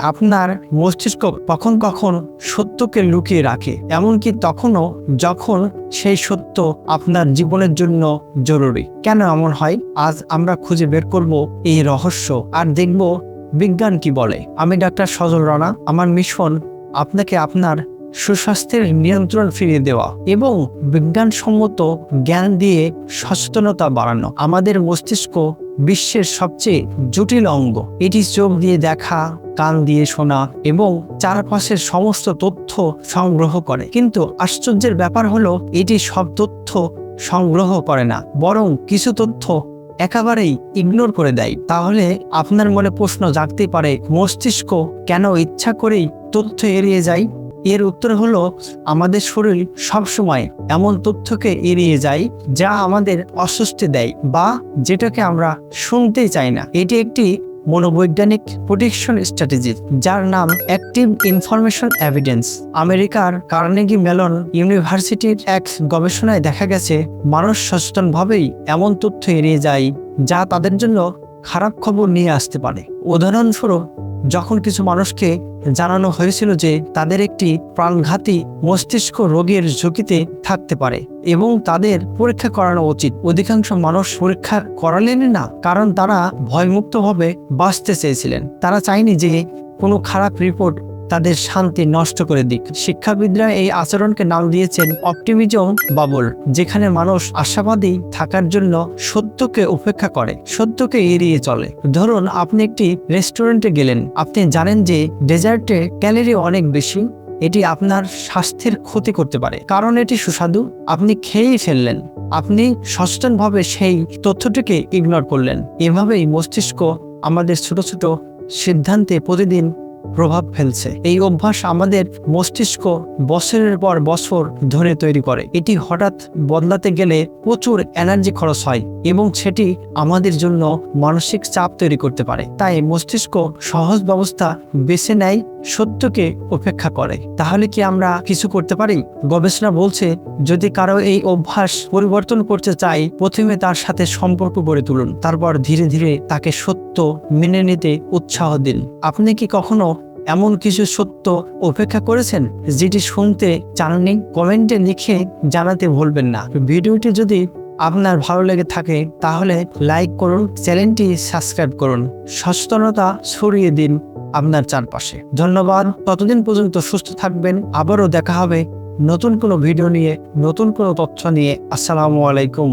আপনার মস্তিষ্ক কখন কখন সত্যকে লুকিয়ে রাখে, এমনকি তখনও যখন সেই সত্য আপনার জীবনের জন্য জরুরি। কেন এমন হয়? আজ আমরা খুঁজে বের করব এই রহস্য আর দেখব বিজ্ঞান কি বলে। আমি ডাক্তার সজল রানা। আমার মিশন আপনাকে আপনার সুস্বাস্থ্যের নিয়ন্ত্রণ ফিরিয়ে দেওয়া এবং বিজ্ঞানসম্মত জ্ঞান দিয়ে সচেতনতা বাড়ানো। আমাদের মস্তিষ্ক বিশ্বের সবচেয়ে জটিল অঙ্গ। এটি চোখ দিয়ে দেখা, কান দিয়ে শোনা এবং চারপাশের সমস্ত তথ্য সংগ্রহ করে। কিন্তু আশ্চর্যের ব্যাপার হলো, এটি সব তথ্য সংগ্রহ করে না, বরং কিছু তথ্য একেবারেই ইগনোর করে দেয়। তাহলে আপনার মনে প্রশ্ন জাগতে পারে, মস্তিষ্ক কেন ইচ্ছা করেই তথ্য এড়িয়ে যায়? এর উত্তর হলো, আমাদের শরীর সবসময় এমন তথ্যকে এড়িয়ে যায় যা আমাদের অস্বস্তি দেয় বা যেটাকে আমরা শুনতেই চাই না। এটি একটি মনোবৈজ্ঞানিক প্রোটেকশন স্ট্র্যাটেজি, যার নাম অ্যাক্টিভ ইনফরমেশন এভিডেন্স। আমেরিকার কার্নেগি মেলন ইউনিভার্সিটির এক গবেষণায় দেখা গেছে, মানুষ সচেতনভাবেই এমন তথ্য এড়িয়ে যায় যা তাদের জন্য খারাপ খবর নিয়ে আসতে পারে। উদাহরণস্বরূপ, যখন কিছু মানুষকে জানানো হয়েছিল যে তাদের একটি প্রাণঘাতী মস্তিষ্ক রোগের ঝুঁকিতে থাকতে পারে এবং তাদের পরীক্ষা করানো উচিত, অধিকাংশ মানুষ পরীক্ষা করালেনই না, কারণ তারা ভয়মুক্তভাবে বাঁচতে চেয়েছিলেন। তারা চায়নি যে কোনো খারাপ রিপোর্ট তাদের শান্তি নষ্ট করে দিক। শিক্ষাবিদরা এই আচরণকে নাম দিয়েছেন অপটিমিজম বাবল, যেখানে মানুষ আশাবাদী থাকার জন্য সত্যকে উপেক্ষা করে, সত্যকে এড়িয়ে চলে। ধরুন, আপনি একটি রেস্টুরেন্টে গেলেন, আপনি জানেন যে ডেজার্টে ক্যালোরি অনেক বেশি, এটি আপনার স্বাস্থ্যের ক্ষতি করতে পারে। কারণ এটি সুস্বাদু, আপনি খেয়েই ফেললেন। আপনি সচেতনভাবে সেই তথ্যটিকে ইগনোর করলেন। এভাবেই মস্তিষ্ক আমাদের ছোট ছোট সিদ্ধান্তে প্রতিদিন প্রভাব ফেলছে। এই অভ্যাস আমাদের মস্তিষ্ক বছরের পর বছর ধরে তৈরি করে। এটি হঠাৎ বদলাতে গেলে প্রচুর এনার্জি খরচ হয় এবং সেটি আমাদের জন্য মানসিক চাপ তৈরি করতে পারে। তাই মস্তিষ্ক সহজ ব্যবস্থা বেছে নেয়, সত্যকে উপেক্ষা করে। তাহলে কি আমরা কিছু করতে পারি? গবেষণা বলছে, যদি কারো এই অভ্যাস পরিবর্তন করতে চাই, প্রথমে তার সাথে সম্পর্ক গড়ে তুলুন, তারপর ধীরে ধীরে তাকে সত্য মেনে নিতে উৎসাহ দিন। আপনি কি কখনো এমন কিছু সত্য উপেক্ষা করেছেন যেটি শুনতে চাননি? কমেন্টে লিখে জানাতে ভুলবেন না। ভিডিওটি যদি আপনার ভালো লেগে থাকে তাহলে লাইক করুন, চ্যানেলটি সাবস্ক্রাইব করুন, সচেতনতা ছড়িয়ে দিন আপনার চারপাশে। ধন্যবাদ। ততদিন পর্যন্ত সুস্থ থাকবেন। আবারও দেখা হবে নতুন কোনো ভিডিও নিয়ে, নতুন কোনো তথ্য নিয়ে। আসসালামু আলাইকুম।